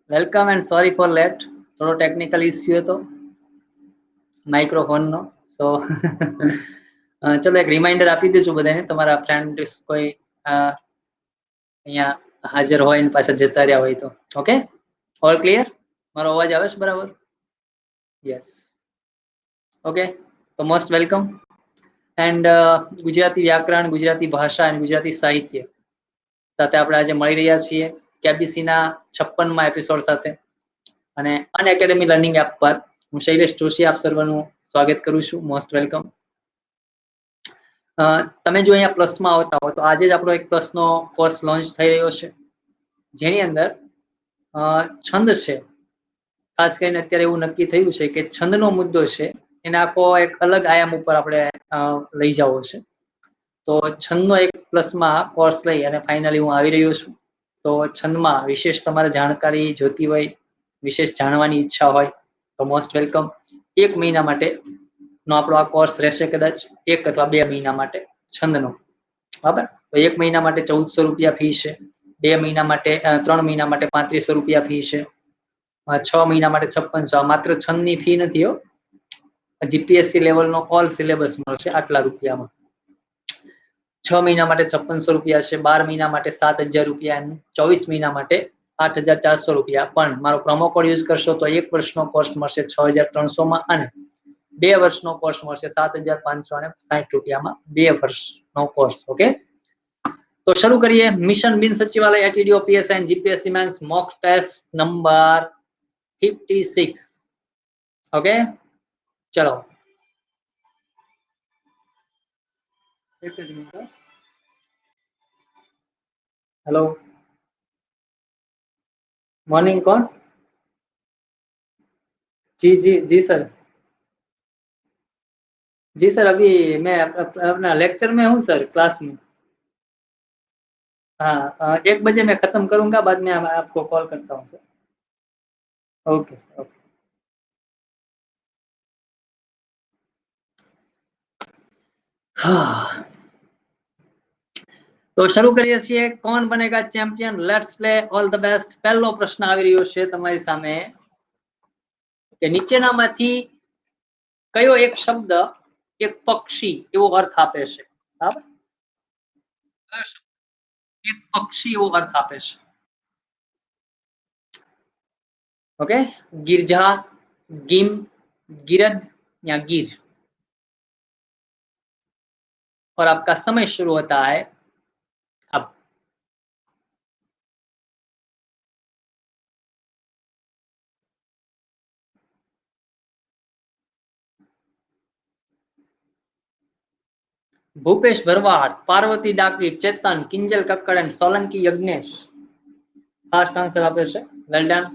Welcome and sorry for late. થોડો technical issue હતો માઇક્રોફોનનો. સો ચલો એક રિમાઇન્ડર આપી દઈશું બધાને, તમારા ફ્રેન્ડ કોઈ અહીંયા હાજર હોય ને પાછા જતા રહ્યા હોય તો. Okay, all clear? મારો અવાજ આવે છે બરાબર? યસ. ઓકે, તો મોસ્ટ વેલકમ. એન્ડ ગુજરાતી વ્યાકરણ, ગુજરાતી ભાષા અને ગુજરાતી સાહિત્ય સાથે આપણે આજે મળી રહ્યા છીએ કેબીસીના 56મા એપિસોડ સાથે. અને અનએકેડમી લર્નિંગ એપ પર હું શૈલેષ જોશી આપ સર્વનું સ્વાગત કરું છું. Most welcome. તમે જો અહીંયા પ્લસમાં આવતા હો તો આજે જ આપણો એક પ્લસનો કોર્સ લોન્ચ થઈ રહ્યો છે, જેની અંદર છંદ છે. ખાસ કરીને અત્યારે એવું નક્કી થયું છે કે છંદનો મુદ્દો છે એને આખો એક અલગ આયામ ઉપર આપણે લઈ જવો છે. તો છંદનો એક પ્લસમાં કોર્સ લઈ અને ફાઇનલી હું આવી રહ્યો છું. તો છંદમાં વિશેષ તમારે જાણકારી જોતી હોય, વિશેષ જાણવાની ઈચ્છા હોય તો મોસ્ટ વેલકમ. 1 મહિના માટે નો આપણો આ કોર્સ રહેશે, કદાચ 1 અથવા 2 મહિના માટે છંદનો. બરાબર? તો 1 મહિના માટે 1400 રૂપિયા ફી છે, 2 મહિના માટે 3 મહિના માટે 3500 રૂપિયા ફી છે, 6 મહિના માટે 5600. માત્ર છંદની ફી નથી હો, જીપીએસસી લેવલનો ઓલ સિલેબસ મળશે આટલા રૂપિયામાં. 6 મહિના માટે 5600 રૂપિયા છે, 12 મહિના માટે 7000 રૂપિયા, 24 મહિના માટે 8400 રૂપિયા. પણ મારો પ્રોમો કોડ યુઝ કરશો તો 1 વર્ષનો કોર્સ મળશે 6300 માં અને 2 વર્ષનો કોર્સ મળશે 7560 રૂપિયામાં. 2 વર્ષનો કોર્સ. ઓકે, તો શરૂ કરીએ. મિશન બિન સચિવાલય ATDO PSI GPSC mains mock test number 56. Okay, ચલો. Hello, morning. कौन? जी जी जी सर. जी सर, अभी मैं अपना लेक्चर में हूँ सर, क्लास में. हाँ, 1 बजे मैं खत्म करूंगा, बाद में आपको कॉल करता हूँ सर. Okay okay. हाँ, તો શરૂ કરીએ છીએ. કોણ Banega champion? Let's play. All the best. પહેલો પ્રશ્ન આવી રહ્યો છે તમારી સામે કે નીચેનામાંથી કયો એક શબ્દ એક પક્ષી એવો અર્થ આપે છે? બરાબર, એક પક્ષી એવો અર્થ આપે છે. ओके, गिरजा, गिम, गिरद या गिर. और आपका समय शुरू होता है अब. Bhupesh Bharwad, Parvati Daki, Chetan, Kinjal Kakkad and Solanki Yagnesh. Fast answer आपे छे. Well done.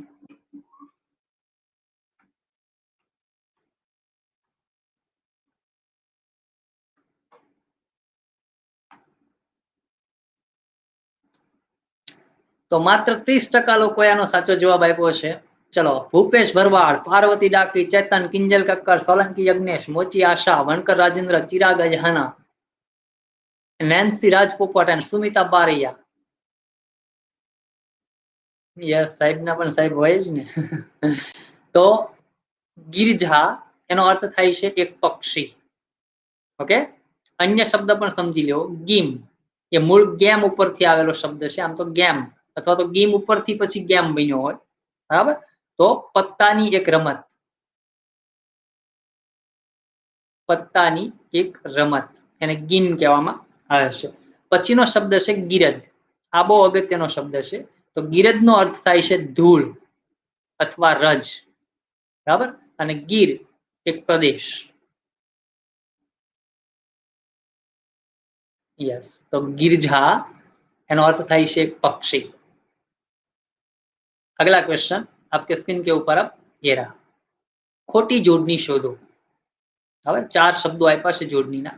तो मात्र 30% लोकोए आनो साचो जवाब आप्यो छे. चलो, Bhupesh Bharwad, Parvati Daki, Chetan, Kinjal Kakkar, Solanki Yagnesh, Mochi Asha, Vankar Rajendra, Chirag Ajhana, Nancy Rajpopat and Sumita Baraiya. Yes, साहेब ना पण साहेब होय ज ने. तो गिरजा एनो अर्थ थाय छे एक पक्षी. ओके, अन्य शब्द पण समजी लो. गीम એ મૂળ ગેમ ઉપરથી આવેલો શબ્દ છે. આમ તો ગેમ અથવા તો ગેમ ઉપરથી પછી ગેમ બન્યો હોય. બરાબર, તો પત્તાની એક રમત, પત્તાની એક રમત એને ગીમ કહેવામાં આવે છે. પછીનો શબ્દ છે ગિરદ. આ બહુ અગત્યનો શબ્દ છે. તો ગિરદનો અર્થ થાય છે ધૂળ અથવા રજ. બરાબર, અને ગીર એક પ્રદેશ. यस, तो गिरजा एनो अर्थ थाय छे पक्षी. अगला क्वेश्चन आपके स्क्रीन के ऊपर अब ये रहा. खोटी जोड़नी शोधो. હવે 4 શબ્દો આપ્યા છે જોડણીના.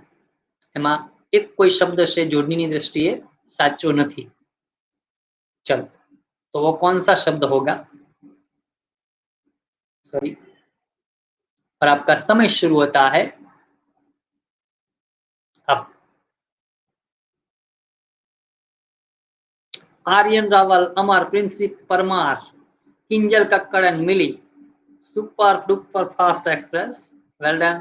એમાં એક કોઈ શબ્દ છે જોડણીની દ્રષ્ટિએ સાચો નથી. चलो, तो वो कौन सा शब्द होगा? सॉरी. और आपका समय शुरू होता है अब. Aryan Rawal, Amar, Princy Parmar, Kinjal Kakkad and Mili. Super duper fast express. Well done.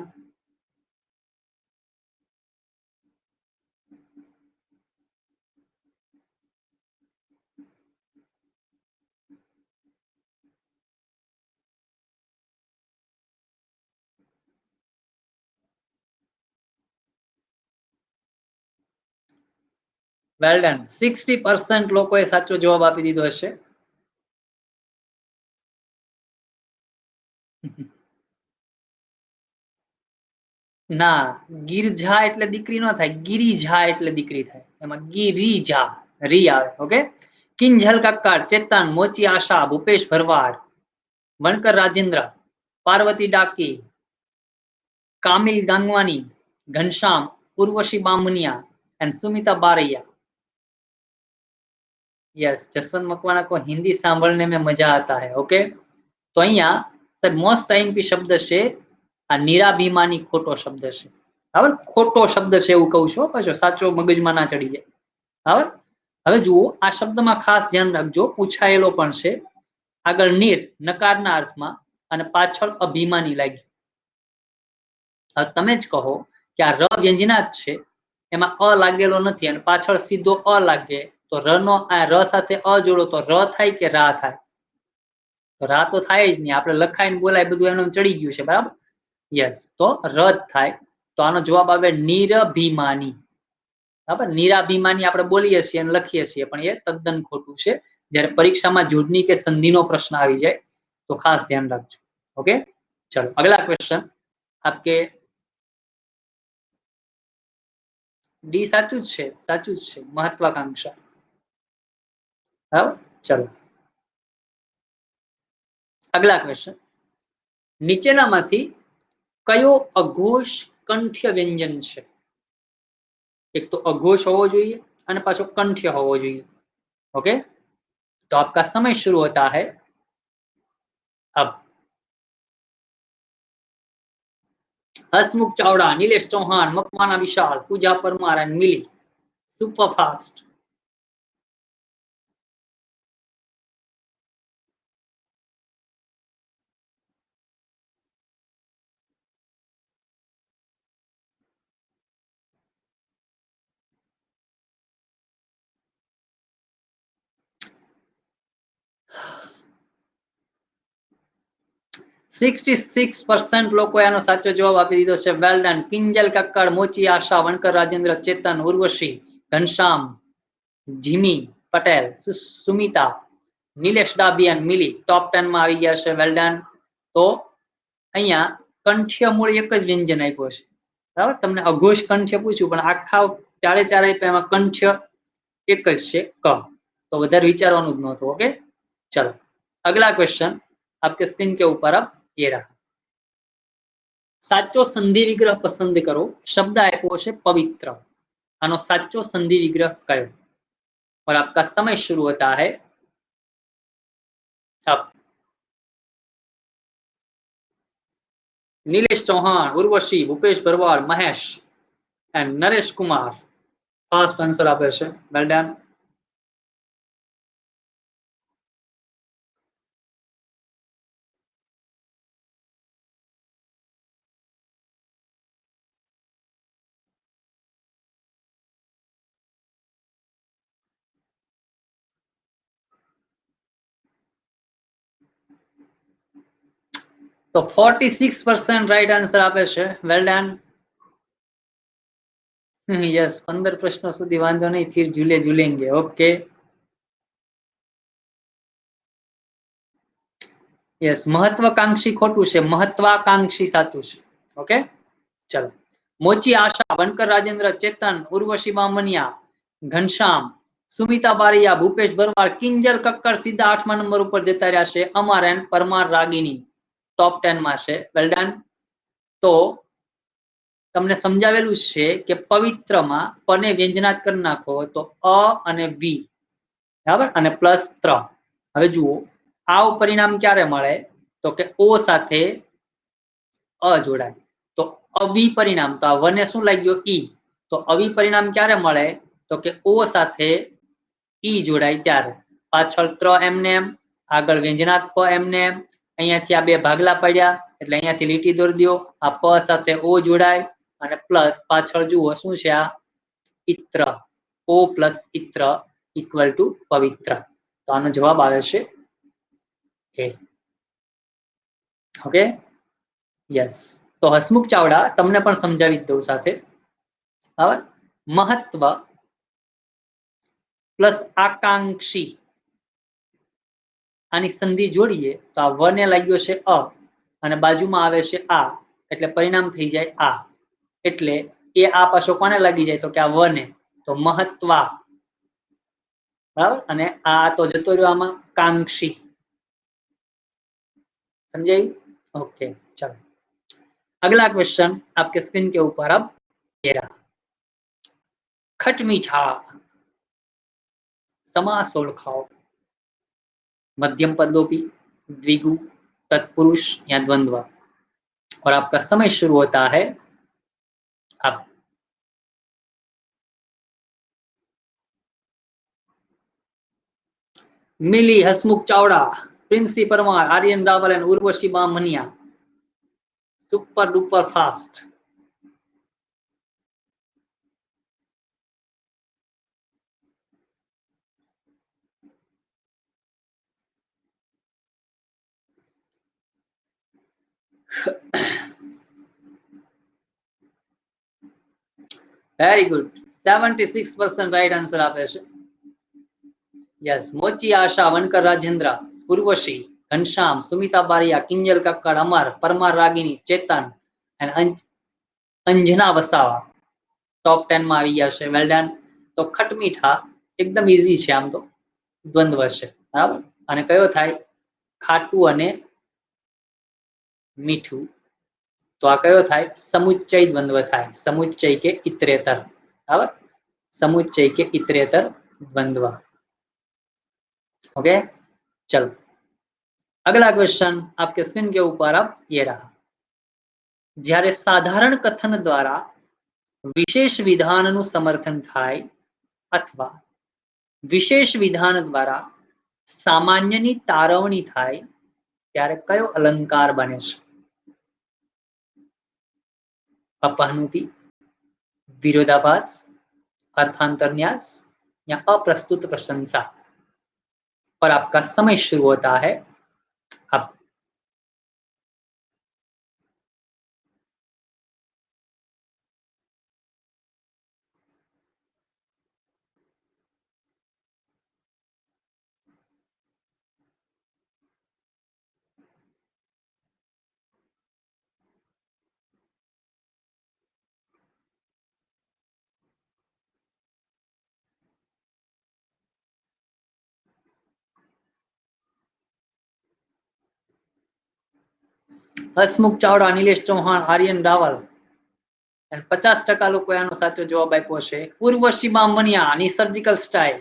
Well done. 60% લોકોએ સાચો જવાબ આપી દીધો હશે. ના, ગિરજા એટલે દીકરી ન થાય, ગિરિજા એટલે દીકરી થાય. એમાં ગિરિજા રી આવે. Okay. Kinjal Kakkad, Chetan, Mochi Asha, Bhupesh Bharwad, Vankar Rajendra, Parvati Daki, Kamil Gangwani, Ghanshyam, Urvashi Bamaniya and Sumita Baraiya. Yes, Jaswant Makwana को हिंदी सांभळने में मजा आता है. ओके. तो અહીંયા મોસ્ટ આઈએમપી શબ્દ છે આ નિરાભિમાની. ખોટો શબ્દ છે. બરાબર, ખોટો શબ્દ છે એવું કહું છું. પાછો સાચો મગજમાં ના ચડી જાય. બરાબર. હવે જુઓ, આ શબ્દમાં ખાસ ધ્યાન રાખજો, પૂછાયેલો પણ છે. આગળ નિર નકારના અર્થમાં અને પાછળ અભિમાની લાગી. હવે તમે જ કહો કે આ ર વ્યંજનાદ છે, એમાં અ લાગેલો નથી અને પાછળ સીધો અ લાગે, તો ર નો આ ર સાથે અ જોડો તો ર થાય કે રા થાય? તો રા તો થાય જ નહીં. આપણે લખાઈને બોલાય બધું એમને ચડી ગયું છે. બરાબર. યસ, તો ર જ થાય. તો આનો જવાબ આવે નિરભિમાની. બરાબર. નિરાભિમાની આપણે બોલીએ છીએ અને લખીએ છીએ, પણ એ તદ્દન ખોટું છે. જ્યારે પરીક્ષામાં જોડણી કે સંધિનો પ્રશ્ન આવી જાય તો ખાસ ધ્યાન રાખજો. ओके. चलो अगला क्वेश्चन आपके डी साचू છે, સાચું જ છે. મહત્વાકાંક્ષા. બરાબર. ચલો अगला क्वेश्चन. નીચેનામાંથી કયો અઘોષ કંઠ્ય વ્યંજન છે? एक तो अघोष होवो જોઈએ અને પાછો કંઠ્ય હોવો જોઈએ. ओके. तो आपका समय शुरू होता है अब. Hasmukh Chavda, Nilesh Chauhan, Makwana Vishal, Pooja Parmar and Mili. Super fast. %66 લોકોએ આનો સાચો જવાબ આપી દીધો છે. Well done. Kinjal Kakkad, Mochi Asha, Vankar Rajendra, Chetan, Urvashi, Ghanshyam, Jimmy Patel, Sumita, Nilesh Dabhi અને મિલી ટોપ 10 માં આવી ગયા છે. Well done. તો અહીંયા કંઠ્ય મૂળ એક જ વ્યંજન આપ્યો છે. બરાબર. તમને અઘોષ કંઠ્ય પૂછ્યું, પણ આખા ચારે ચાર આપ્યા એમાં કંઠ્ય એક જ છે, ક. तो વધારે વિચારવાનું જ નહોતું. ओके. चलो अगला क्वेश्चन आपके स्क्रीन के ऊपर अब ये रहा. साचो संधि विग्रह पसंद करो. शब्द आप्यो છે पवित्र. आनो साचो संधि विग्रह कयो? और आपका समय शुरू होता है अब. Nilesh Chauhan, Urvashi, Bhupesh Bharwad, Mahesh and Naresh Kumar fast answer आपे છે. Well done. तो 46% राइट आंसर आपे છે. Well done. यस, 15 प्रश्नों સુધી વાંધો નહીં, फिर झूले झूलेंगे. ओके. यस, महत्वाकांक्षी खोटू છે, महत्वाकांक्षी साचું છે. ओके. चलो. मोची आशा, वनकर राजेंद्र, चेतन, उर्वशी बामनिया, घनश्याम, सुमिता बारिया, भूपेश भरवाड़, किंजल कक्कड़ सीधा 8मा नंबर ઉપર જતા રહ્યા છે. અમર એન્ડ પરમાર રાગીની ટોપ 10 માં છે. Well done. તો તમને સમજાવેલું છે કે પવિત્રમાં પને વ્યંજનાદ કરી નાખો તો અ અને વી. બરાબર. અને +3. હવે જુઓ, આવું પરિણામ ક્યારે મળે? તો કે ઓ સાથે અ જોડાય તો અવિ પરિણામ. તો આ વને શું લાગ્યો? ઈ. તો અવિ પરિણામ ક્યારે મળે? તો કે ઓ સાથે ઈ જોડાય ત્યારે. પાછળ ત્ર એમને એમ, આગળ વ્યંજનાર્થ પ એમને એમ, અહીંયાથી આ બે ભાગલા પડ્યા એટલે અહીંયાથી લીટી દોરી દો, આ પ સાથે ઓ જોડાય અને પ્લસ પાછળ જુઓ શું છે આ ઇત્ર, ઓ પ્લસ ઇત્ર ઇક્વલ ટુ પવિત્ર. તો આનો જવાબ આવે છે એ. Okay yes. તો હસમુખ ચાવડા તમને પણ સમજાવી દઉં સાથે. બરાબર, મહત્વ પ્લસ આકાંક્ષી, આની સંધિ જોડીએ તો આ વ ને લાગ્યો છે અ અને બાજુમાં આવે છે આ એટલે પરિણામ થઈ જાય આ. એટલે એ આ પાછો કોને લાગી જાય તો કે આ વ ને, તો મહત્વા. બરાબર, અને આ તો જતો રહ્યો આમાં કાંક્ષી. समझाई? ओके चलो अगला क्वेश्चन आपके स्क्रीन के ऊपर अब ये रहा, खट मीठा समास ओळखाओ, मध्यम पदलोपी, द्विगु, तत्पुरुष या द्वंद्व. और आपका समय शुरू होता है अब. Mili, Hasmukh Chavda, Princy Parmar, Aryan Rawal and Urvashi Bamaniya. Super duper fast. Very good, 76% right answer आपे छे. Yes, Mochi Asha, Vankar Rajendra, Urvashi, Ghanshyam, Sumita Baraiya, Kinjal Kakkad, Amar, Parmar Ragini, Chetan and Anjana Vasava top 10 में આવી ગયા છે. Well done. તો ખટમીઠા એકદમ ઈઝી છે, આમ તો દ્વંદ્વ છે. બરાબર, અને કયો થાય ખાટું અને મીઠું, તો આ કયો થાય સમુચ્ચય દ્વંદ્વ થાય, સમુચ્ચય કે ઇતરેતર. बराबर, समुच्चय के इतरेतर द्वंद्व. ओके चलो अगला क्वेश्चन आपके स्क्रीन के ऊपर अब ये रहा, જ્યારે સાધારણ કથન દ્વારા વિશેષ વિધાનનું સમર્થન થાય અથવા વિશેષ વિધાન દ્વારા સામાન્યની તારવણી થાય ત્યારે કયો અલંકાર બને છે? अपहनुति, विरोधाभास, अर्थांतरन्यास या अप्रस्तुत प्रशंसा. और आपका समय शुरू होता है अब. હસમુખ ચાવડા, નિલેશ ચૌહાણ, આર્યન રાવલ 50% લોકોએ આનો સાચો જવાબ આપ્યો છે. ઉર્વશી બામનિયા, આની સર્જિકલ સ્ટાઇલ.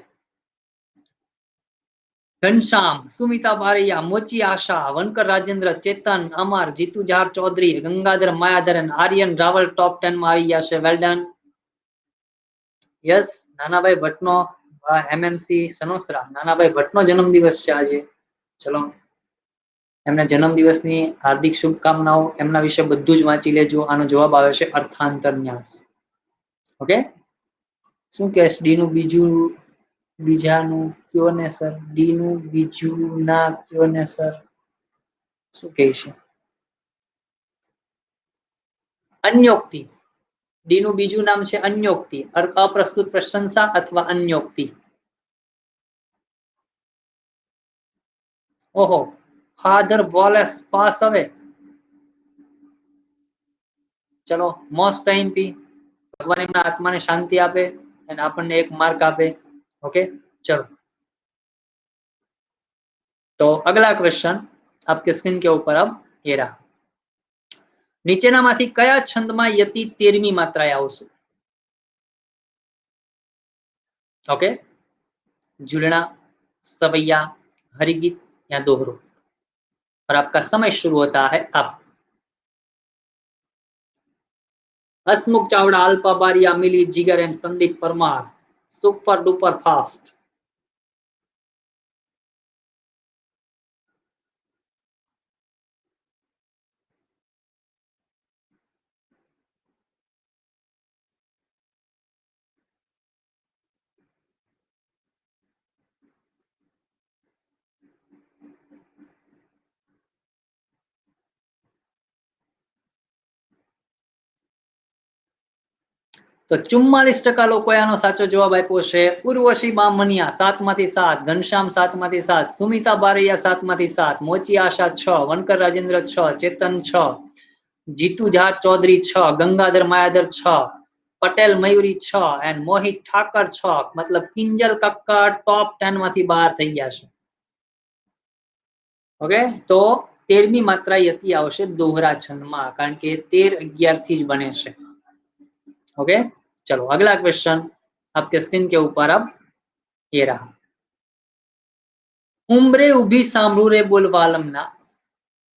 घनश्याम, सुमिता बारिया, मोची आशा, वनकर राजेंद्र, चेतन, अमर, जीतू जहार चौधरी, गंगाधर मायाधरन, आर्यन रावल टॉप 10 में આવી ગયા છે. Well done. યસ, નાનાભાઈ ભટ્ટનો એમએમસી સનોસરા, નાનાભાઈ ભટ્ટનો જન્મદિવસ છે આજે. ચલો એમના જન્મદિવસની હાર્દિક શુભકામનાઓ. એમના વિશે બધું જ વાંચી લેજો. આનો જવાબ આવે છે અર્થાંતરન્યાસ. ઓકે, શું કહે છે ડી નું બીજું બીજાનું કયો ને સર, ડી નું બીજું ના કયો ને સર, શું કહે છે? અન્યોક્તિ. ડી નું બીજું નામ છે અન્યોક્તિ, અપ્રસ્તુત પ્રશંસા અથવા અન્યોક્તિ. ઓહો, ફાધર વોલેસ પાસ હવે. ચલો મોસ્ટ ટાઈમ પી, ભગવાન એમના આત્માને શાંતિ આપે અને આપણને એક માર્ક આપે. ओके चलो तो अगला क्वेश्चन आपके स्क्रीन के ऊपर अब ये रहा, નીચેનામાંથી કયા છંદમાં યતિ 13મી માત્રાએ આવશે? ओके, झूलना, सवैया, हरिगीत या दोहरो. और आपका समय शुरू होता है अब. हसमुख चावड़ा, अल्पा बारिया, मिली, जिगर and Sandeep Parmar. Super duper fast. तो 44% લોકોએ આનો સાચો જવાબ આપ્યો છે. ઉર્વશી બામણિયા 7 માંથી 7, ઘનશ્યામ 7 માંથી 7, સુમિતા બારૈયા 7 માંથી 7, મોચી આશા 6, વનકર રાજેન્દ્ર 6, ચેતન 6, જીતુ ઝા ચૌધરી 6, ગંગાધર માયાધર 6, પટેલ મયુરી 6 એન્ડ મોહિત ઠાકર 6. मतलब કિંજલ કક્કર टॉप 10 માંથી બહાર થઈ ગયા છે. ओके, तो 13મી માત્રા યતિ આવશે दोहरा छंदમાં, કારણ કે 13 11 થી જ બને છે. ओके, चलो अगला क्वेश्चन आपके स्क्रीन के ऊपर अब ये रहा. उम्रे उभी सांभळू रे बोलवालमना,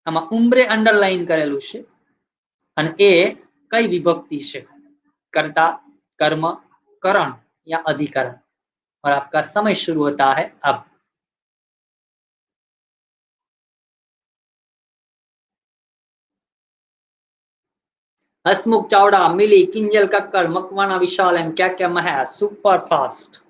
આમાં ઉમ્રે અંડરલાઈન કરેલું છે અને એ કઈ વિભક્તિ છે? कर्ता, कर्म, करण या अधिकरण? और आपका समय शुरू होता है अब. हसमुख चावड़ा, मिली, किंजल कक्कर, मकवाना विशाल एंड क्या क्या महर. Super fast.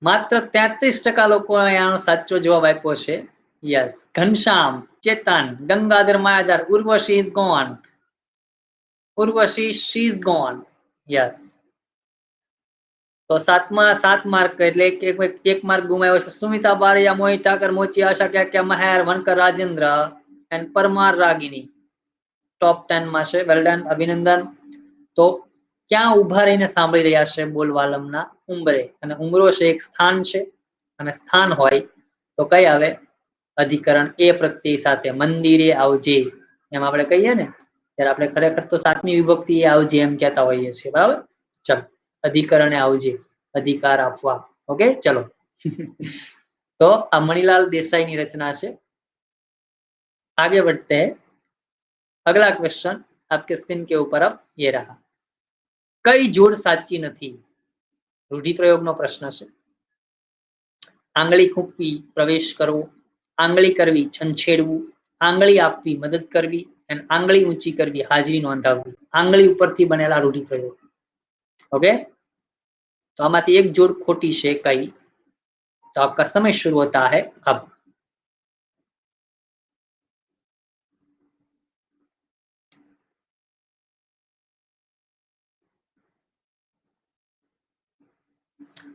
मात्र 33% લોકોએ આનો સાચો જવાબ આપ્યો છે. Yes, Ghanshyam, Chetan, Gangadhar Mayadhar, Urvashi is gone. Urvashi she is gone. Yes, तो 7 मार्क એટલે કે એક માર્ક ગુમાવ્યો છે. સુમિતા બારૈયા, મોહિત ઠાકર, મોચી આશા, क्या क्या महर, वनकर राजेंद्र एंड परमार रागिनी टॉप 10 માં છે. વેલ ડન, અભિનંદન. તો ક્યાં ઉભા રહીને સાંભળી રહ્યા છે બોલવાલમના? ઉંબરે. અને ઉંબરો છે એક સ્થાન છે, અને સ્થાન હોય તો કઈ આવે? અધિકરણ એ પ્રત્યય સાથે. મંદિરે આવજે એમ આપણે કહીએ ને, ત્યારે આપણે ખરેખર તો 7મી વિભક્તિ એ આવજે એમ કહેતા હોઈએ છીએ. બરાબર, ચલો, अधिकरणे आवजे, अधिकार आपवा. ओके, चलो. तो आ मणिलाल देसाई ની रचना છે. आगे बढ़ते हैं. अगला क्वेश्चन आपके स्क्रीन के ऊपर अब ये रहा. कई जोड़ साची નથી? રૂઢિપ્રયોગનો પ્રશ્ન છે. આંગળી ખૂંપવી, પ્રવેશ કરવો. આંગળી કરવી, છંછેડવું. આંગળી આપવી, મદદ કરવી. અને આંગળી ઊંચી કરવી, હાજરી નોંધાવવી. આંગળી ઉપરથી બનેલા રૂઢિપ્રયોગ. ओके, तो आमाती एक जोड़ खोटी है कई? तो आपका समय शुरू होता है अब.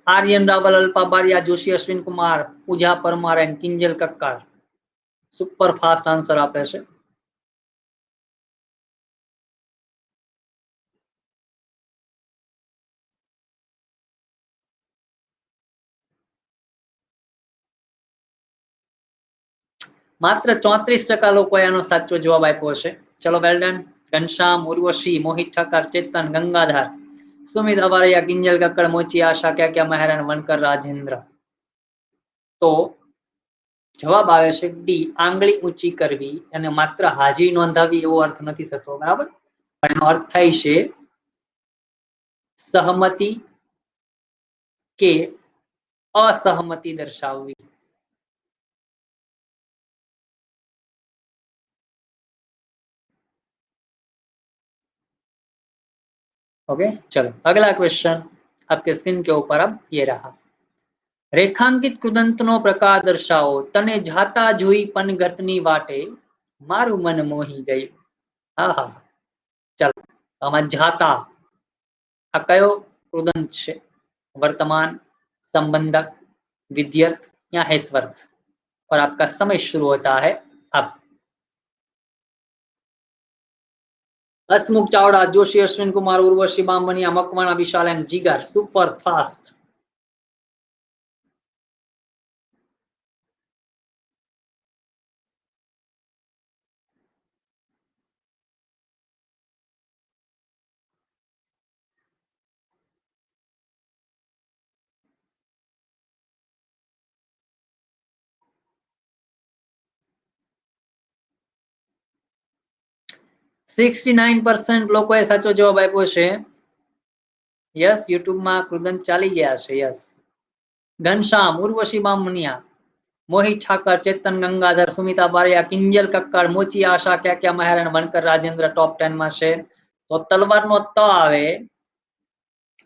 Aryan Raval, Alpa Bariya, Joshi Ashwin Kumar, Pooja Parmar and Kinjal Kakkar. Super fast answer आपे छे. मात्र 34% લોકોએ આનો સાચો જવાબ આપ્યો છે. ચલો, વેલ ડન. ઘનશ્યામ, ઉર્વશી, મોહિત ઠાકર, ચેતન, ગંગાધર, सुमित अवारिया, किंजल कक्कड़, मोची आशा, क्या क्या महर, वनकर राजेंद्र. तो जवाब आवे छे डी, आंगળી ऊंची करवी અને માત્ર હાજરી નોંધાવી એવો અર્થ નથી થતો. બરાબર, પણ એનો અર્થ થાય છે સહમતિ કે असहमति दर्शाववी. ओके, चलो अगला क्वेश्चन आपके स्क्रीन के ऊपर अब ये रहा. रेखांकित कृदंतनो प्रकार दर्शाओ. तने जाता जोई पनघटनी वाटे, मारू मन मोही गई. हाँ हाँ, चलो, आमां जाता आ कयो कृदंत छे? वर्तमान, संबंधक, विध्यर्थ या हेतवर्थ? और आपका समय शुरू होता है अब. हसमुख चावड़ा, जोशी अश्विन कुमार, उर्वशी बामणिया, मकवाना विशाल एंड जिगर. Super fast. लोग साचो जवाब आप्यो छे. यस, यूट्यूब में कृदंत चाली गया है. यस, घनश्याम, उर्वशी बामणिया, मोहित ठाकर, चेतन, गंगाधर, सुमिता बारिया, किंजल कक्कड़, मोची आशा, क्या क्या महर, वनकर राजेंद्र टॉप 10 में है. તો તલવારનો ત આવે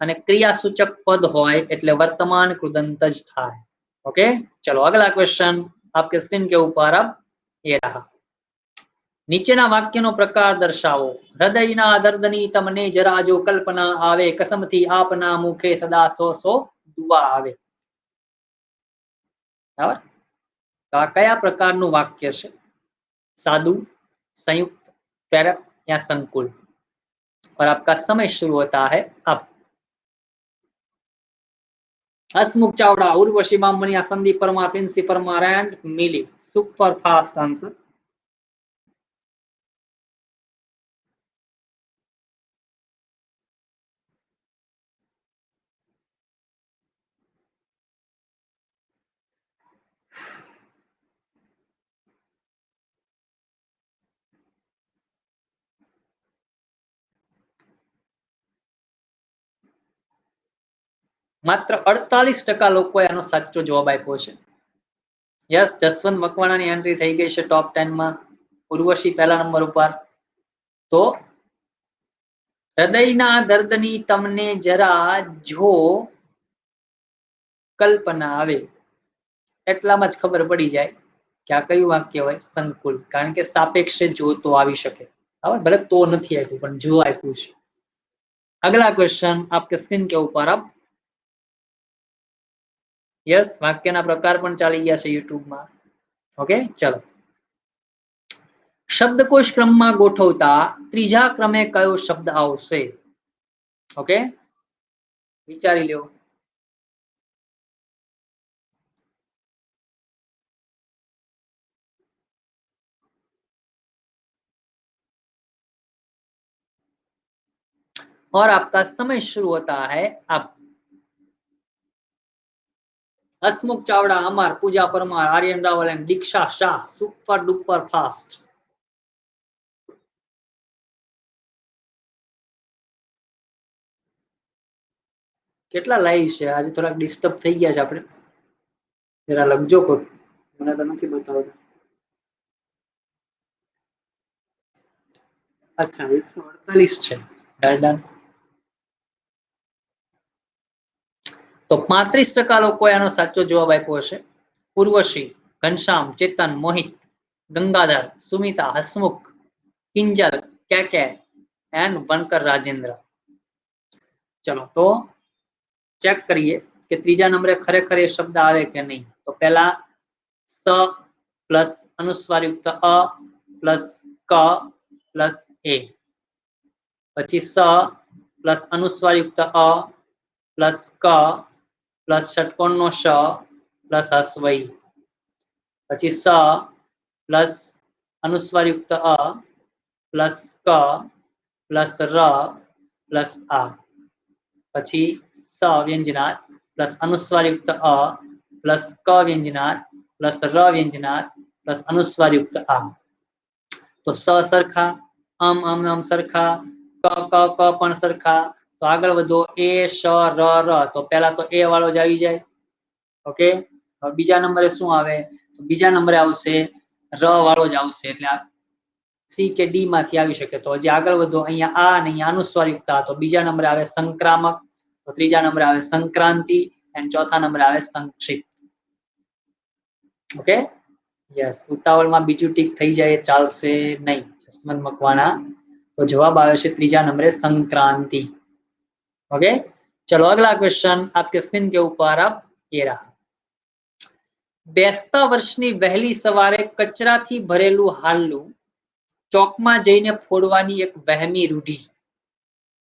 અને ક્રિયાસૂચક પદ હોય એટલે વર્तमान कृदंत જ થાય। ओके, चलो अगला क्वेश्चन आपके स्क्रीन के ऊपर अब ये रहा। નીચેના વાક્યનો પ્રકાર દર્શાવો। હૃદયના દર્દની તમને જરા જો કલ્પના આવે, કસમથી આપના મુખે સદા સો સો દુઆ આવે। બરાબર, તો આ કયા પ્રકારનું વાક્ય છે? सादु, संयुक्त, प्रेरक या संकुल? और आपका समय शुरू होता है अब। Hasmukh Chavda, Urvashi Bamaniya, Sandeep Parmar, Princy Parmar and Mili. Super fast answer. માત્ર 48% લોકોએ આનો સાચો જવાબ આપ્યો છે। યસ, જસવંત મકવાણાની એન્ટ્રી થઈ ગઈ છે ટોપ 10 માં, ઉર્વશી પહેલા નંબર ઉપર। તો હૃદયના દર્દની તમને જરા જો કલ્પના આવે એટલામાં જ ખબર પડી જાય કે આ કયું વાક્ય હોય? સંકુલ, કારણ કે સાપેક્ષે જો તો આવી શકે। બરાબર, ભલે તો નથી આપ્યું પણ જો આપ્યું છે। अगला क्वेश्चन आपके स्क्रीन के ऊपर अब। यस, वाक्यना प्रकार पण चाली गया છે YouTube માં। ओके, चलो। शब्दकोश क्रमમાં ગોઠવતા ત્રીજા ક્રમે કયો શબ્દ આવશે? ओके, વિચારી લ્યો। और आपका समय शुरू होता है अब। Hasmukh Chavda, Amar, Pooja Parmar, Aryan Rawal and Diksha Shah. Super duper fast. કેટલા લાઈવ છે આજે? થોડાક ડિસ્ટર્બ થઈ ગયા છે આપણે, જરા લખજો કોક, મને તો નથી બતાવતા। अच्छा, 148 છે। ડન। तो 35% લોકોએ આનો સાચો જવાબ આપ્યો હશે। ઉર્વશી, ઘનશ્યામ, ચેતન, મોહિત, ગંગાધર, સુમિતા, હસમુખ, કિંજલ, કેકે एंड बनकर राजेंद्र। चलो तो चेक करिए कि तीजा नंबरे खरेखर ये शब्द आवे कि नहीं। तो पहला स प्लस अनुस्वार युक्त अ प्लस क प्लस ए, पछी स प्लस अनुस्वार युक्त अ प्लस क प्लस षटकोण नो श प्लस हस्वई, पछी स प्लस अनुस्वार युक्त अ प्लस क प्लस र प्लस आ, पछी स व्यंजनात् प्लस अनुस्वार युक्त अ प्लस क व्यंजनात् प्लस र व्यंजनात् प्लस अनुस्वार युक्त आ। तो स सरखा, अम सरखा, क पण सरखा। तो आगळ वधो, ए श र र। तो पहला तो ए वाळो ज आवी जाय। ओके, હવે બીજા નંબરે શું આવે? તો બીજા નંબરે આવશે र વાળો જ આવશે, એટલે આ સી કે ડી માંથી આવી શકે। તો હજી આગળ વધો, અહીંયા આ અને અહીંયા અનુસ્વાર યુક્ત આ। તો બીજા નંબરે આવે સંક્રામક, તો ત્રીજા નંબરે આવે સંક્રાંતિ અને ચોથા નંબરે આવે સંક્ષિપ્ત। ओके, यस, ઉતાવળમાં બીજું ટીક થઈ જાય ચાલશે નહીં, જસવંત મકવાણા। तो जवाब आवे છે ત્રીજા નંબરે संक्रांति। ओके, चलो अगला क्वेश्चन आपके स्क्रीन के ऊपर अब ये रहा। બેસતા વર્ષની વહેલી સવારે કચરાથી ભરેલું હાલનું ચોકમાં જઈને ફોડવાની એક વહેમી રૂઢી,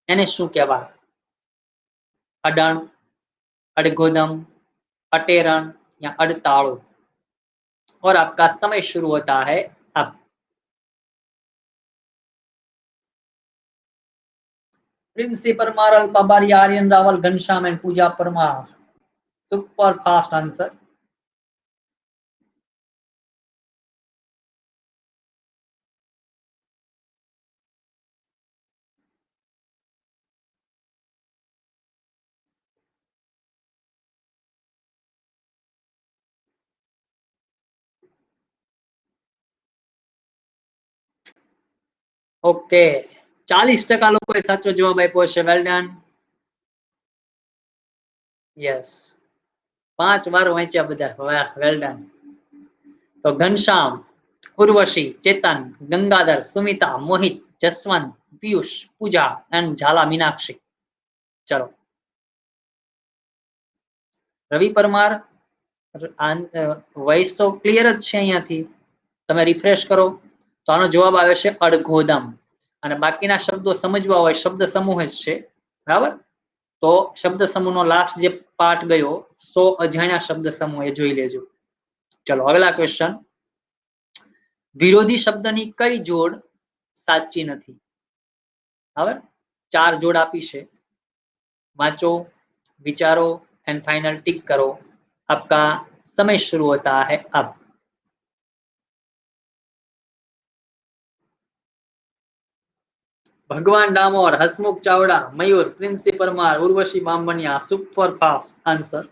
એને શું કહેવાય? અડણ, અડગોદમ, अटेरण या अड़ताड़ो। और आपका समय शुरू होता है अब। Princy Parmar, Alpa Bariya, Aryan Raval, Ghanshyam and Pooja Parmar. Super fast answer. Okay, 40% લોકોએ સાચો જવાબ આપ્યો છે. Well done. યસ, 5 વાર વાંચ્યા બધા. વાહ, વેલ ડન. તો ઘનશ્યામ, ઉર્વશી, ચેતન, ગંગાધર, સુમિતા, મોહિત, જસવંત, પિયુષ, પૂજા એન્ડ ઝાલા મીનાક્ષી. ચલો, રવિ પરમાર, વોઇસ તો ક્લિયર જ છે. અહીંયાથી તમે રિફ્રેશ કરો તો આનો જવાબ આવે છે અડઘોદમ. અને બાકીના શબ્દો સમજવા હોય શબ્દ સમૂહ જ છે, બરાબર. તો શબ્દ સમૂહનો લાસ્ટ જે પાર્ટ ગયો 100 અજાણ્યા શબ્દ સમૂહ, એ જોઈ લેજો. ચલો, અગલા ક્વેશ્ચન. વિરોધી શબ્દની કઈ જોડ સાચી નથી? બરાબર, 4 જોડ આપી છે. वाचो, विचारो एंड फाइनल टिक करो. आपका समय शुरू होता है अब. Bhagwan Damor, Hasmukh Chavda, Mayur, Princy Parmar, Urvashi Bambaniya. Super fast answer.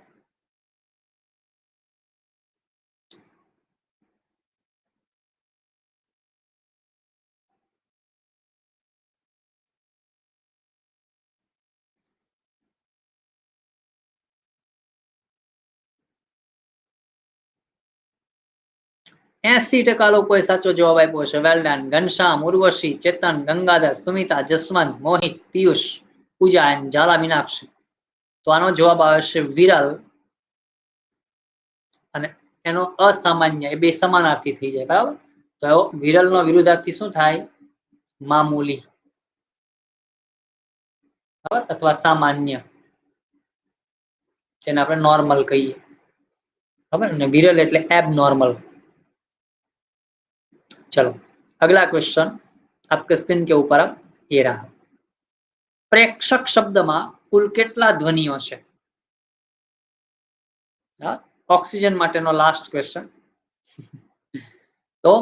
एसी टका लोकोए साचो जवाब आप्यो छे. Well done. Ghanshyam, Urvashi, Chetan, Gangadhar, Sumita, Jaswant, Mohit, Piyush, Pooja and Jhala Meenakshi. तो आनो जवाब आवे छे विरल. અને એનો અસામાન્ય, એ બે સમાનાર્થી થઈ જાય, બરાબર. તો વિરલનો વિરુદ્ધાર્થી શું થાય? મામૂલી, બરાબર, અથવા સામાન્ય, જેને આપણે નોર્મલ કહીએ, ખબર ને. વિરલ એટલે एबनॉर्मल. चलो, अगला क्वेश्चन आपके स्क्रीन के ऊपर ये रहा. प्रेक्षक शब्द में कुल केटला ध्वनिओ छे? ऑक्सीजन माटेनो लास्ट क्वेश्चन. तो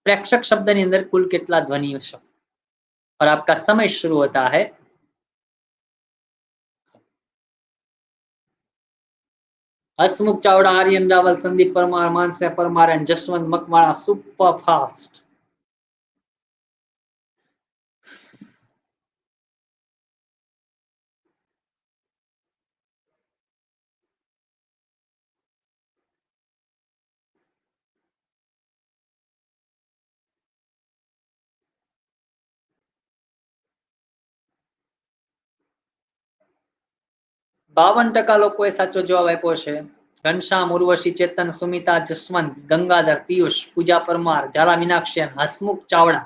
प्रेक्षक शब्द ની અંદર कुल केटला ध्वनिओ छे? और आपका समय शुरू होता है. हसमुख चावड़ा, आर्यन रावल, संदीप परमार, मानसिया Parmar and Jaswant Makwana. Super fast. बावन टका लोकोए साचो जवाब आप्यो छे. घनश्याम, उर्वशी, चेतन, सुमिता, जसवंत, गंगाधर, पीयूष, पूजा परमार, झाला मीनाक्षी, हसमुख चावड़ा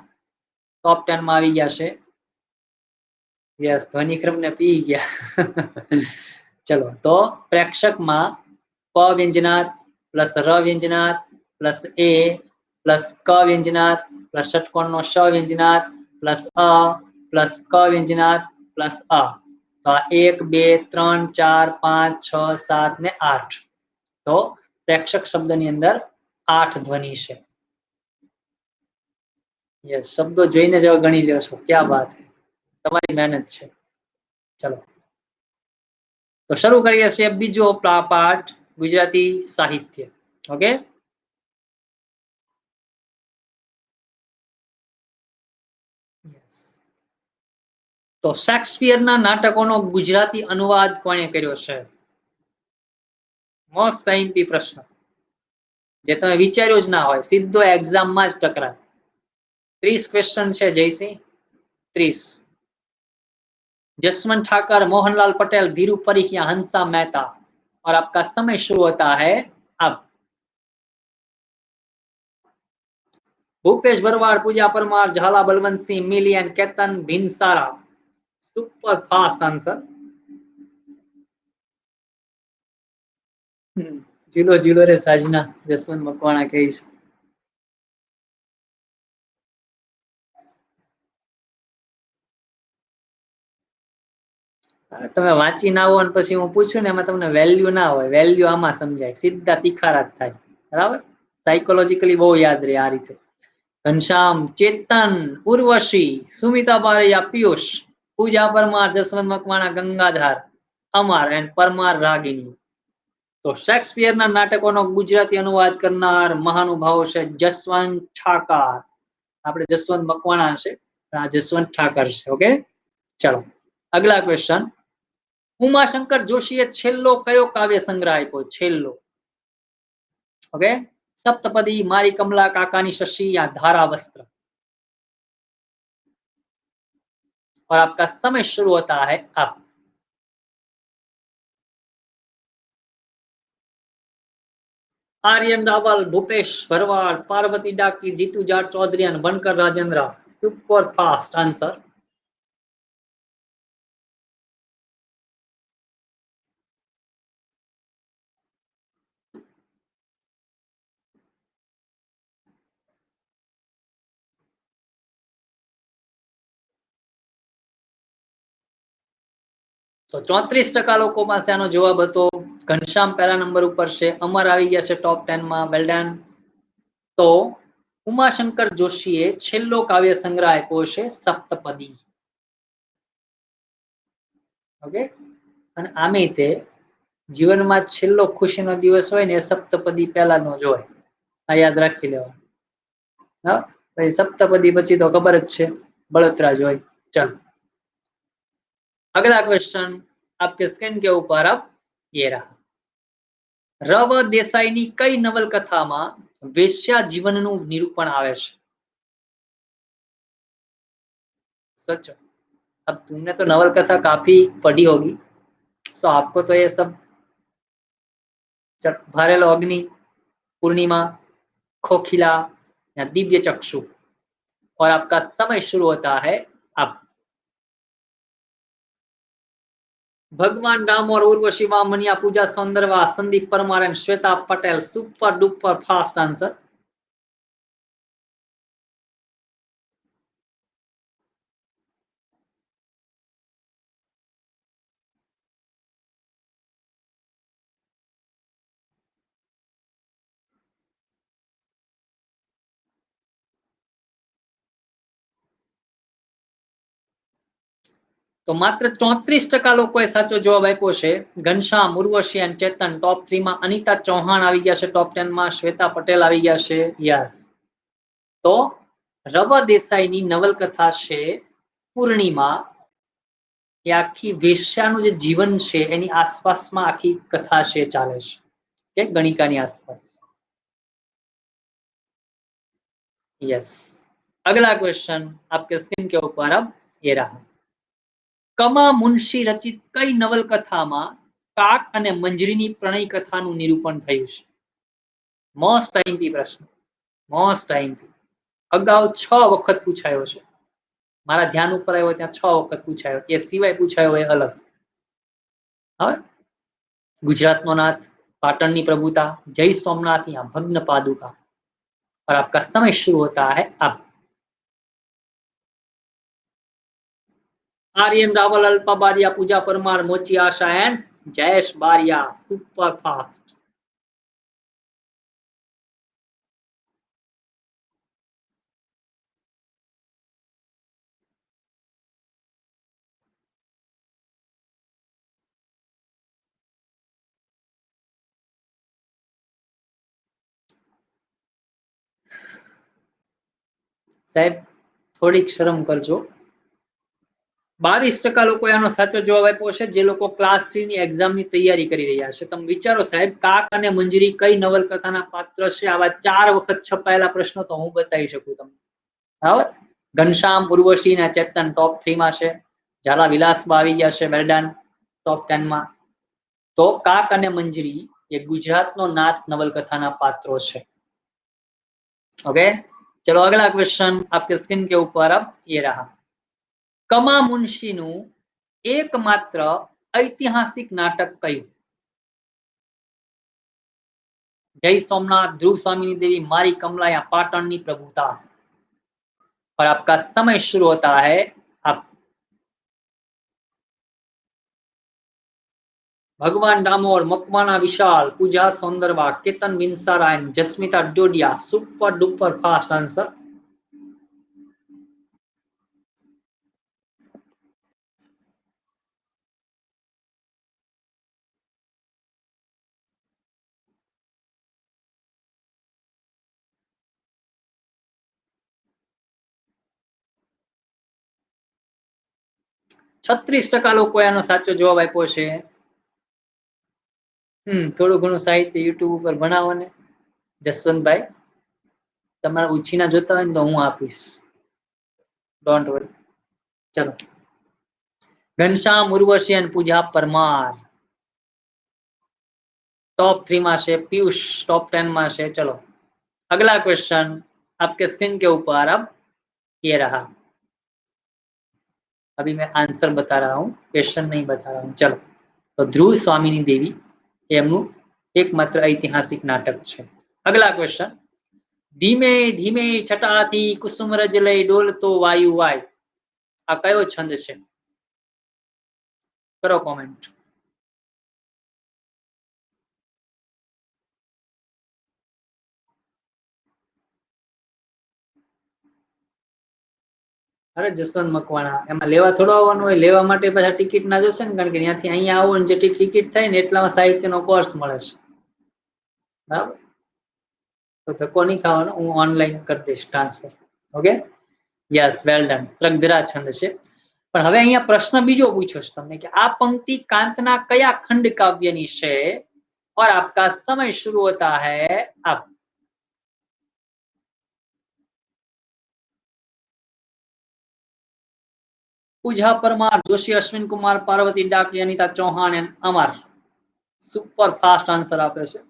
टॉप 10 में આવી ગયા છે. यस, ध्वनिक्रम ने पी गया. चलो, तो प्रेक्षक में प व्यंजनात प्लस र व्यंजनात प्लस ए प्लस क व्यंजनात प्लस षटकोण नो श व्यंजनात प्लस अ प्लस क व्यंजनात प्लस अ. तो 1 2 3 4 5 6 7 ने 8. तो प्रेक्षक शब्द ની અંદર 8 ध्वनि છે. यस, शब्दों જોઈને જ ગણી લ્યો છો. क्या बात है, તમારી મહેનત છે. चलो, तो शुरू करिए छे बीजो पार्ट, गुजराती साहित्य. ओके. तो शेक्सपियरना नाटकोनो गुजराती अनुवाद कोणे कर्यो छे? मोस्ट आईएमपी प्रश्न, जे तमे विचार्यो ज ना होय, सीधो एक्जाम में ज टकराय. 30 क्वेश्चन छे जयसिंह, 30. जसवंत ठाकर, मोहनलाल पटेल, धीरू परिखिया, हंसा मेहता. और आपका समय शुरू होता है अब. भूपेश भरवाड़, पूजा परमार, झाला बलवंत सिंह, मिलियन, Ketan, Bhinsara. Super fast answer. જીલો જીલો રે સાજના, જસવંત મકવાણા કહે છે. તમે વાંચી ના આવો ને પછી હું પૂછું ને એમાં તમને વેલ્યુ ના હોય. વેલ્યુ આમાં સમજાય, સીધા તીખારા જ થાય, બરાબર. સાયકોલોજીકલી બહુ યાદ રહે આ રીતે. ઘનશ્યામ, ચેતન, ઉર્વશી, સુમિતા બારૈયા, પિયુષ, પૂજા પરમાર, જસવંત મકવાણા, ગંગાધર, અમર એન્ડ પરમાર રાગિણી. તો શેક્સપિયરના નાટકોનો ગુજરાતી અનુવાદ કરનાર મહાનુભાવ છે જસવંત ઠાકર. આપણે જસવંત મકવાણા છે, जसवंत ઠાકર છે. ઓકે, ચલો અગલા ક્વેશ્ચન. ઉમાશંકર જોશીએ છેલ્લો કયો કાવ્ય સંગ્રહ આપ્યો? છેલ્લો. ओके, सप्तपदी, मारी कमला, काकानी शशि या धारा वस्त्र? और आपका समय शुरू होता है अब. आर्यन रावल, भूपेश भरवाड़, पार्वती डाकी, जीतू जाट चौधरी, बनकर राजेंद्र. Super fast answer. तो 34% લોકો પાસે આનો જવાબ હતો. ઘનશ્યામ પહેલા નંબર ઉપર છે, અમર આવી ગયા છે ટોપ 10 માં. વેલ ડન. તો ઉમાશંકર જોશીએ છેલ્લો કાવ્ય સંગ્રહ આપ્યો છે સપ્તપદી. ઓકે, અને આમે તે જીવનમાં છેલ્લો ખુશીનો દિવસ હોય ને એ સપ્તપદી પહેલાનો જ હોય. આ યાદ રાખી લેવાનું. હા, પછી સપ્તપદી પછી તો ખબર જ છે, બળતરા જ હોય. चलो अगला क्वेश्चन आपके स्क्रीन के ऊपर अब ये रहा. રવ દેસાઈની કઈ નવલકથામાં વેશ્યા જીવનનું નિરૂપણ આવે છે? सच. अब तुमने तो नवलकथा काफी पढ़ी होगी, तो आपको तो ये सब भारेलो अग्नि, पूर्णिमा, खोखिला या दिव्य चक्षु. और आपका समय शुरू होता है अब. भगवान राम और Urvashi Vamaniya, Pooja Saundarva, Sandeep Parmar and Shweta Patel. Super duper fast answer. तो मात्र 34% લોકોએ સાચો જવાબ આપ્યો છે. ઘનશ્યામ, ઉર્વશી અને ચેતન ટોપ 3 માં. અનિતા ચૌહાણ આવી ગયા છે ટોપ 10 માં. શ્વેતા પટેલ આવી ગયા છે. યસ. તો રવ દેસાઈની નવલકથા છે પૂર્ણિમા. એ આખી વેશ્યાનું જે જીવન છે એની આસપાસમાં આખી કથા છે, ચાલે છે, કે ગણિકાની આસપાસ. यस. अगला क्वेश्चन आपके स्क्रीन के ऊपर अब ये रहा. કમા મુનશી રચિત કઈ નવલકથામાં કાક અને મંજરીની પ્રણય કથાનું નિરૂપણ થયું છે? મોસ્ટ આઈએમપી પ્રશ્ન. Most IMP. અગાઉ 6 વખત પૂછાયો છે. મારા ધ્યાન ઉપર આવ્યો ત્યાં 6 વખત પૂછાયો. એ સિવાય પૂછાયો એ અલગ. હવે गुजरातનો नाथ, पाटणनी प्रभुता, जय सोमनाथ या भग्न पादुका. और आपका समय शुरू होता है अब. आर्यन रावल, अल्पा बारिया, Pooja Parmar, Mochi Asha and Jayesh Bariya. Super fast. સાહેબ થોડીક શરમ કરજો. 22% લોકોએ આનો સાચો જવાબ આપ્યો છે, જે લોકો ક્લાસ 3 ની એક્ઝામની તૈયારી કરી રહ્યા છે. તમે વિચારો સાહેબ, કાક અને મંજરી કઈ નવલકથાના પાત્ર છે? આવા 4 વખત છપાયેલા પ્રશ્નો તો હું બતાવી શકું તમને. બરાબર. ઘનશ્યામ, ઉર્વશી અને ચેતન ટોપ 3 માં છે. ઝાલા વિલાસબા આવી ગયા છે વેલડન ટોપ 10 માં. તો કાક અને મંજરી એ ગુજરાતનો નાથ નવલકથાના પાત્રો છે. ओके, चलो अगला क्वेश्चन आपके स्क्रीन के ऊपर अब ये रहा. કમા મુનશીનું એકમાત્ર ઐતિહાસિક નાટક કયું? जय सोमनाथ, ध्रुव स्वामी देवी, मारी कमला या पाटणनी प्रभुता. और आपका समय शुरू होता है अब. Bhagwan Damor, Makwana Vishal, Pooja Saundarva, Ketan Vinsara and Jasmita Dodiya. Super duper fast answer. 36% લોકોએ આનો સાચો જવાબ આપ્યો છે. થોડું ઘણું સાહિત્ય યુટ્યુબ ઉપર બનાવો ને જસવંતભાઈ, તમારા ઉછીના જોતા હોય ને તો હું આપીશ, ડોન્ટ વરી. ચલો, ઘનશ્યામ ઉર્વશી અને પૂજા પરમાર टॉप 3 में से, पीयूष टॉप 10 में से. चलो अगला क्वेश्चन आपके स्क्रीन के ऊपर अब ये रहा. अभी मैं आंसर बता रहा हूँ, क्वेश्चन नहीं बता रहा हूँ. चलो, तो ध्रुव स्वामीनी देवी एमનું એકમાત્ર ઐતિહાસિક નાટક છે. અગલા ક્વેશ્ચન, ધીમે ધીમે છટાથી કુસુમરજ લઈ ડોલતો વાયુ વાય, આ કયો છંદ છે? કરો કોમેન્ટ. અરે જસવંત મકવાણા, એમાં લેવા થોડો આવવાનું હોય, લેવા માટે પાછા ટિકિટ ના જોશે ને, કારણ કે ત્યાંથી અહીંયા આવો ને જેટલી ટિકિટ થાય ને એટલામાં સાહિત્યનો કોર્સ મળે છે. બરાબર, તો ધક્કો નહીં ખાવાનો, હું ઓનલાઈન કરી દઈશ transfer. Okay, yes, well done. સ્ત્રગ્ધરા છંદ છે. પણ હવે અહીંયા પ્રશ્ન બીજો પૂછ્યો છે તમને કે આ પંક્તિ કાંતના કયા ખંડ કાવ્યની છે और आपका समय शुरू होता है अब. Pooja Parmar, Joshi, Ashwin Kumar, Parvati Daki, Anita Chauhan and Amar. Super fast answer आपे છે.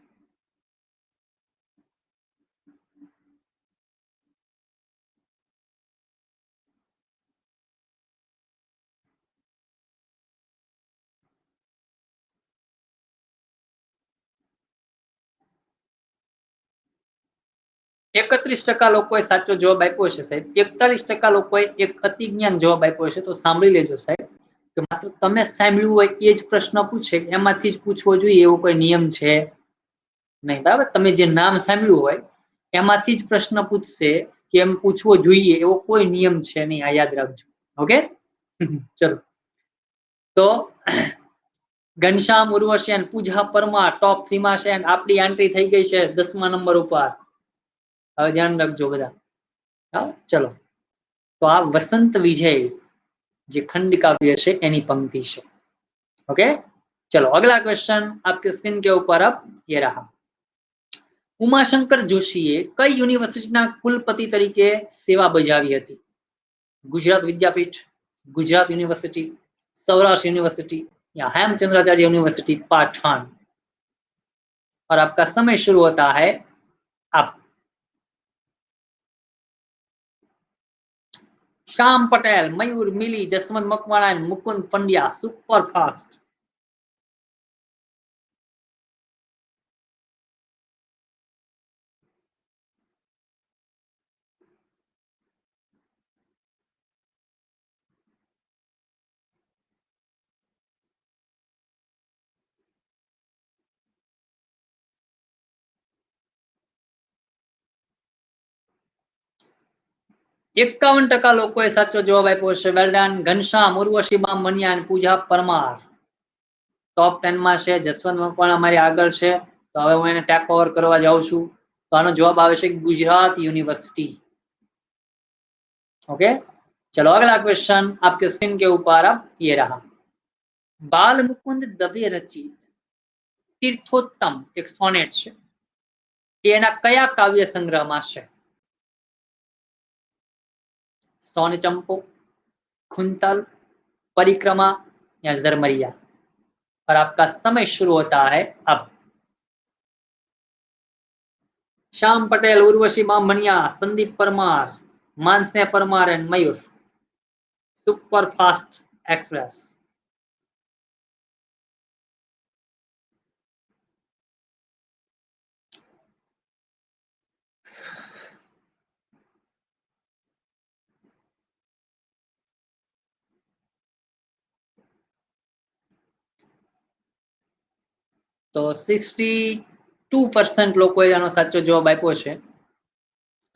એકત્રીસ ટકા લોકોએ સાચો જવાબ આપ્યો છે સાહેબ. 41% લોકોએ એક અતિ જ્ઞાન જવાબ આપ્યો છે. તો સાંભળી લેજો સાહેબ કે માત્ર તમે સાંભળ્યું હોય એ જ પ્રશ્ન પૂછે, એમાંથી જ પૂછવો જોઈએ એવો કોઈ નિયમ છે નહીં. બરાબર, તમે જે નામ સાંભળ્યું હોય એમાંથી જ પ્રશ્ન પૂછશે કે એમ પૂછવો જોઈએ એવો કોઈ નિયમ છે નહીં, આ યાદ રાખજો. ઓકે, ચલો. તો ઘનશ્યામ ઉર્વશી અને પૂજા પરમાર ટોપ 3 માં છે. આપણી એન્ટ્રી થઈ ગઈ છે 10મા નંબર ઉપર. હવે ધ્યાન રાખજો બધા. હા, ચલો. તો આ વસંત વિજય જે खंड काव्य है एनी पंक्ति है. ओके, चलो अगला क्वेश्चन आपके स्क्रीन के ऊपर अब ये रहा. ઉમાશંકર જોશીએ કઈ યુનિવર્સિટીના કુલપતિ તરીકે સેવા બજાવી હતી? ગુજરાત વિદ્યાપીઠ, ગુજરાત યુનિવર્સિટી, सौराष्ट्र यूनिवर्सिटी या हेमचंद्राचार्य यूनिवर्सिटी पाठान. और आपका समय शुरू होता है अब. श्याम पटेल, मयूर, मिली, जसवंत मकवाणा, मुकुंद पंड्या. Super fast. एकावन टका लोकोए साचो जवाब आप्यो छे. Well done. घनश्याम उर्वशी बामणिया અને પૂજા પરમાર ટોપ 10 માં છે. જસવંત મકવાણા મારી આગળ છે, તો હવે હું એને ટેક ઓવર કરવા જાઉં છું. તો આનો જવાબ આવે છે गुजरात यूनिवर्सिटी. ओके, चलो अगला क्वेश्चन आपके स्क्रीन के ऊपर अब ये रहा. बाल मुकुंद दवे रचित तीर्थोत्तम एक सोनेट છે, એના કયા કાવ્ય સંગ્રહમાં છે? सोन चंपो, खुंतल, परिक्रमा या जरमरिया. और आपका समय शुरू होता है अब. Shyam Patel, Urvashi Bamaniya, Sandeep Parmar, Mansingh Parmar and Mayur. Super fast express. तो 62% લોકોએ આનો સાચો જવાબ આપ્યો છે.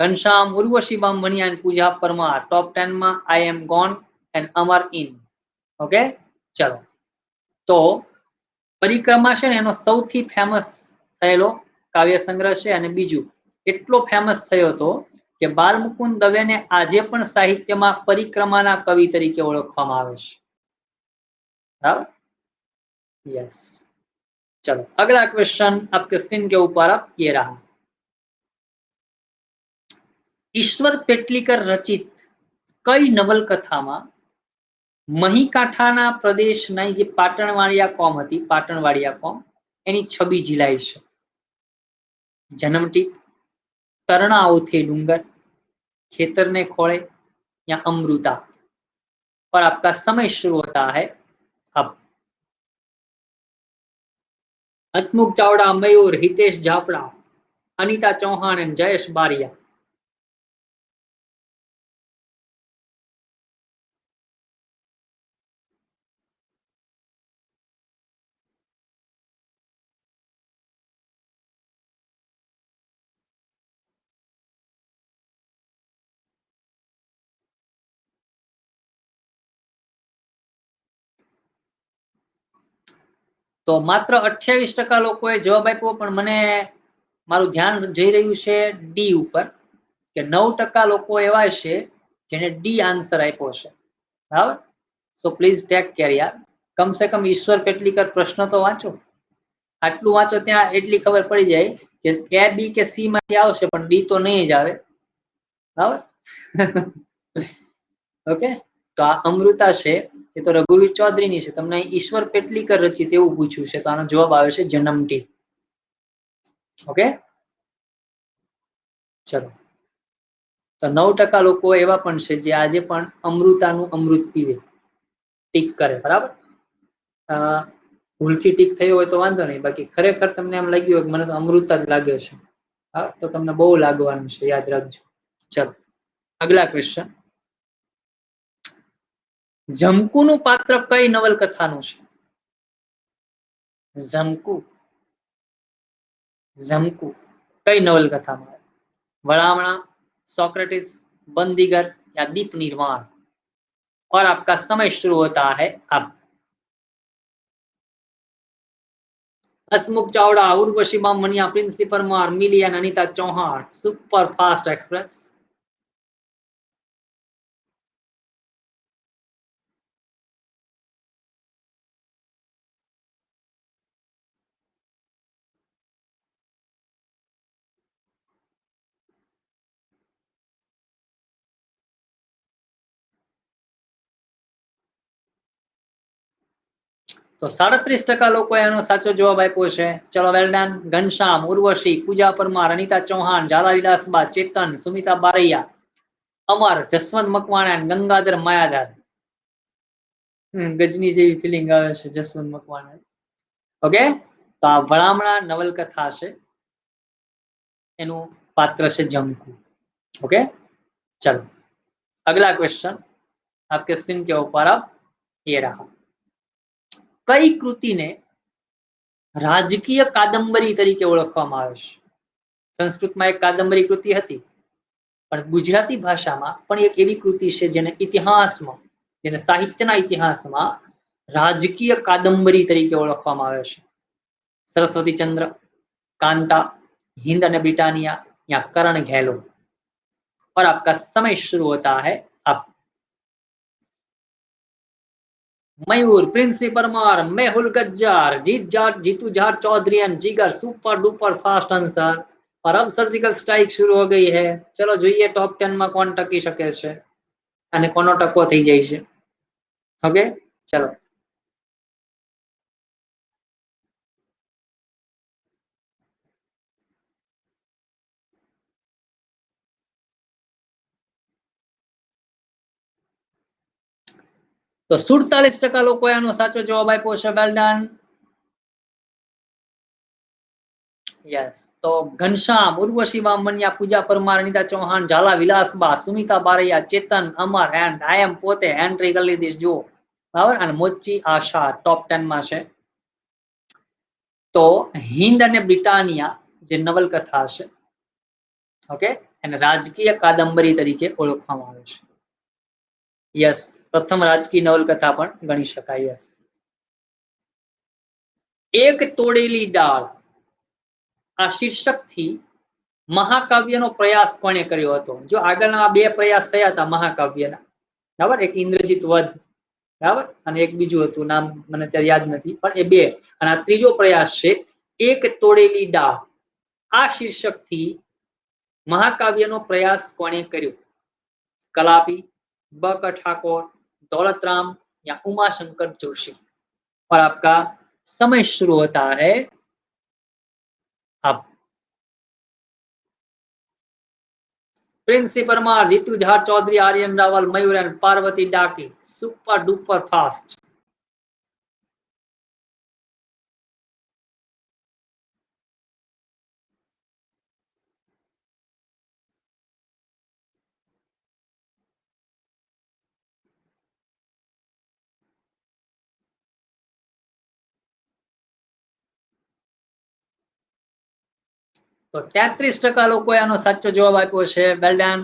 ઘનશ્યામ ઉર્વશી બામણિયા અને પૂજા પરમાર ટોપ 10 માં. I am gone and Amar in. Okay, चलो. तो परिक्रमा છે ને એનો સૌથી ફેમસ થયેલો કાવ્ય સંગ્રહ છે. અને બીજું એટલો ફેમસ થયો હતો કે બાલમુકુંદ દવેને આજે પણ સાહિત્યમાં પરિક્રમાના કવિ તરીકે ઓળખવામાં આવે છે. बराबर। यस, चलो अगला क्वेश्चन आपके स्क्रीन के ऊपर अब ये रहा। ईश्वर पेटलीकर रचित कई नवलकथाમાં મહીકાંઠાના પ્રદેશની જે પાટણવાડિયા કોમ હતી, પાટણવાડિયા કોમ એની છબી ઝીલાઈ છે। જન્મટીપ, તરણાઓથી ડુંગર, ખેતરને ખોળે या अमृता। और आपका समय शुरू होता है अब। हसमुख चावड़ा, मयूर, हितेश झापड़ा, अनीता चौहान एंड जयेश बारिया। तो मात्र 28% लोकोए जवाब आप्यो, पण मने मारुं ध्यान जई रह्युं छे डी उपर के 9% लोको एवा छे जेने डी आंसर आप्यो छे। बराबर। सो प्लीज टेक केयर यार, कम से कम ईश्वर पेटलीकर प्रश्न तो वाँचो। आटलुं वाँचो त्यां एटली खबर पड़ी जाय के ए बी के सी मांथी आवशे पण डी तो नहीं ज आवे। बराबर। ओके, तो आ अमृता छे એ તો રઘુવીર ચૌધરીની છે। તમને ઈશ્વર પેટલીકર રચિત એવું પૂછ્યું છે, તો આનો જવાબ આવે છે જન્મટી। ઓકે, ચલો, તો 9% લોકો એવા પણ છે જે આજે પણ અમૃતાનું અમૃત પીવે, ટીક કરે। બરાબર, ભૂલથી ટીક થયો હોય તો વાંધો નહીં, બાકી ખરેખર તમને એમ લાગ્યું હોય કે મને તો અમૃતા જ લાગે છે, હા, તો તમને બહુ લાગવાનું છે, યાદ રાખજો। ચલો અગલા ક્વેશ્ચન। જમકુનું પાત્ર કઈ નવલકથાનું છે? જમકુ, जमकू कई नवलकथा में? वड़ावणा, सोक्रेटिस, बंदीगर या दीप निर्माण। और आपका समय शुरू होता है अब। हसमुख चावड़ा, उर्वशी बामनिया, प्रिंसी परमार, मिलियन, Anita Chauhan, super fast express. तो 37% लोग साचो जवाब आप्यो छे। चलो वेल डन। घनश्याम, उर्वशी, पूजा परमार, अनीता चौहान, झाला विलासबा, चेतन, सुमिता बारैया, अमर, जसवंत मकवाणा, गंगाधर मायाधर। गजनी जेवी फीलिंग आवे छे जसवंत मकवाणा। ओके, तो आ वड़ामणा नवलकथा छे, एनु पात्र छे जमकू। ओके, चलो अगला क्वेश्चन आपके स्क्रीन के ऊपर अब ये रहा। कई कृति ने राजकीय कादंबरी तरीके ओळखवामां आवे छे? संस्कृत में एक कादंबरी कृति हती, पण गुजराती भाषा में पण एक एवी कृति छे जेने इतिहास में, जेने साहित्यना इतिहास में राजकीय कादंबरी तरीके ओळखवामां आवे छे। सरस्वती चंद्र, कांता, हिंद अने ब्रिटानिया या करण घेलो। और आपका समय शुरू होता है अब। मयूर, प्रिंसी परमार, मेहुल गज्जार, जीतू जाट चौधरी एंड जिगर। Super duper fast answer. और अब सर्जिकल स्ट्राइक शुरू हो गई है। चलो જોઈએ टॉप 10 में કોણ ટકી શકે છે અને કોનો ટકો થઈ જાય છે। ઓકે, ચલો તો 47% લોકોએ આનો સાચો જવાબ આપ્યો છે। Well done. यस, तो घनश्याम, उर्वशी बामनिया, पूजा परमार, अनीता चौहान, झाला विलासबा, सुमिता बारैया, चेतन, अमर एंड आई एम पोते एंट्री कर ली दिस जो। बराबर, અને મોચી આશા ટોપ 10 માં છે। તો હિન્દ અને બ્રિટાનિયા જે નવલકથા છે, ઓકે, એને રાજકીય કાદંબરી તરીકે ઓળખવામાં આવે છે। यस, प्रथम राजकीय नवलकथा पण गणी शकाय। यस। एक तोड़ेली डाळ आ शीर्षक थी महाकाव्यनो प्रयास कोणे कर्यो हतो? जो આગળના બે પ્રયાસ થયા હતા મહાકાવ્યના, બરાબર, એક ઇન્દ્રજીત વધ बराबर અને એક બીજું હતું નામ મને અત્યારે યાદ નથી પણ એ બે અને આ ત્રીજો પ્રયાસ છે એક તોડેલી डाळ આ શીર્ષકથી महाकाव्यનો प्रयास કોણે કર્યો कलापी ब क ठाकुर दौलतराम या उमाशंकर जोशी और आपका समय शुरू होता है अब Princy Parmar Jitu Jha Chaudhary Aryan Raval Mayur and Parvati Daki super duper fast तो 33% લોકોએ આનો સાચો જવાબ આપ્યો છે વેલ ડન